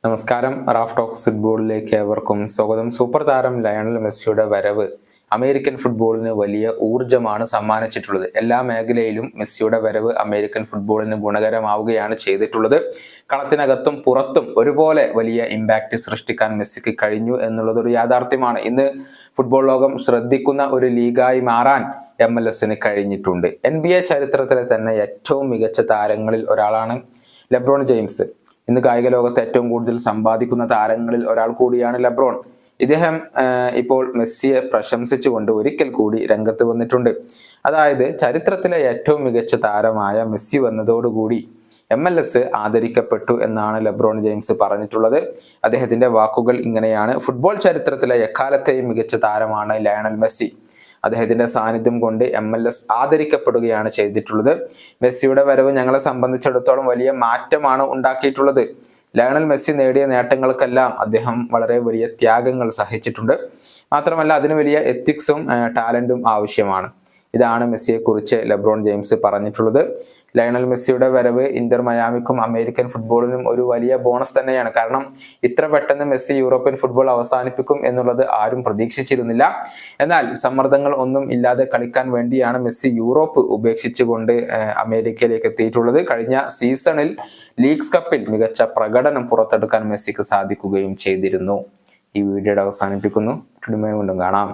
നമസ്കാരം. Raf talks ഫുട്ബോളിലേക്ക് ഏവർക്കും സ്വാഗതം. സൂപ്പർ താരം ലയണൽ മെസ്സിയുടെ വരവ് അമേരിക്കൻ ഫുട്ബോളിന് വലിയ ഊർജമാണ് സമ്മാനിച്ചിട്ടുള്ളത്. എല്ലാ മേഖലയിലും മെസ്സിയുടെ വരവ് അമേരിക്കൻ ഫുട്ബോളിന് ഗുണകരമാവുകയാണ് ചെയ്തിട്ടുള്ളത്. കളത്തിനകത്തും പുറത്തും ഒരുപോലെ വലിയ ഇമ്പാക്റ്റ് സൃഷ്ടിക്കാൻ മെസ്സിക്ക് കഴിഞ്ഞു എന്നുള്ളത് ഒരു യാഥാർത്ഥ്യമാണ്. ഇന്ന് ഫുട്ബോൾ ലോകം ശ്രദ്ധിക്കുന്ന ഒരു ലീഗായി മാറാൻ MLS കഴിഞ്ഞിട്ടുണ്ട്. NBA ചരിത്രത്തിലെ തന്നെ ഏറ്റവും മികച്ച താരങ്ങളിൽ ഒരാളാണ് ലെബ്രോൺ ജെയിംസ്. ഇന്ന് കായിക ലോകത്ത് ഏറ്റവും കൂടുതൽ സമ്പാദിക്കുന്ന താരങ്ങളിൽ ഒരാൾ കൂടിയാണ് ലെബ്രോൺ. ഇദ്ദേഹം ഇപ്പോൾ മെസ്സിയെ പ്രശംസിച്ചുകൊണ്ട് ഒരിക്കൽ കൂടി രംഗത്ത് വന്നിട്ടുണ്ട്. അതായത് ചരിത്രത്തിലെ ഏറ്റവും മികച്ച താരമായ മെസ്സി വന്നതോടുകൂടി MLS ആദരിക്കപ്പെട്ടു എന്നാണ് ലെബ്രോൺ ജെയിംസ് പറഞ്ഞിട്ടുള്ളത്. അദ്ദേഹത്തിന്റെ വാക്കുകൾ ഇങ്ങനെയാണ്: ഫുട്ബോൾ ചരിത്രത്തിലെ എക്കാലത്തെയും മികച്ച താരമാണ് ലയണൽ മെസ്സി. അദ്ദേഹത്തിന്റെ സാന്നിധ്യം കൊണ്ട് MLS ആദരിക്കപ്പെടുകയാണ് ചെയ്തിട്ടുള്ളത്. മെസ്സിയുടെ വരവ് ഞങ്ങളെ സംബന്ധിച്ചിടത്തോളം വലിയ മാറ്റമാണ് ഉണ്ടാക്കിയിട്ടുള്ളത്. ലയണൽ മെസ്സി നേടിയ നേട്ടങ്ങൾക്കെല്ലാം അദ്ദേഹം വളരെ വലിയ ത്യാഗങ്ങൾ സഹിച്ചിട്ടുണ്ട്. മാത്രമല്ല അതിന് വലിയ എത്തിക്സും ടാലന്റും ആവശ്യമാണ്. ഇതാണ് മെസ്സിയെ കുറിച്ച് ലെബ്രോൺ ജെയിംസ് പറഞ്ഞിട്ടുള്ളത്. ലയണൽ മെസ്സിയുടെ വരവ് ഇന്റർ മയാമിക്കും അമേരിക്കൻ ഫുട്ബോളിനും ഒരു വലിയ ബോണസ് തന്നെയാണ്. കാരണം ഇത്ര പെട്ടെന്ന് മെസ്സി യൂറോപ്യൻ ഫുട്ബോൾ അവസാനിപ്പിക്കും എന്നുള്ളത് ആരും പ്രതീക്ഷിച്ചിരുന്നില്ല. എന്നാൽ സമ്മർദ്ദങ്ങൾ ഒന്നും ഇല്ലാതെ കളിക്കാൻ വേണ്ടിയാണ് മെസ്സി യൂറോപ്പ് ഉപേക്ഷിച്ചുകൊണ്ട് അമേരിക്കയിലേക്ക് എത്തിയിട്ടുള്ളത്. കഴിഞ്ഞ സീസണിൽ ലീഗ്സ് കപ്പിൽ മികച്ച പ്രകടനം പുറത്തെടുക്കാൻ മെസ്സിക്ക് സാധിക്കുകയും ചെയ്തിരുന്നു. ഈ വീഡിയോയുടെ അവസാനിപ്പിക്കുന്നു. വീണ്ടും കാണാം.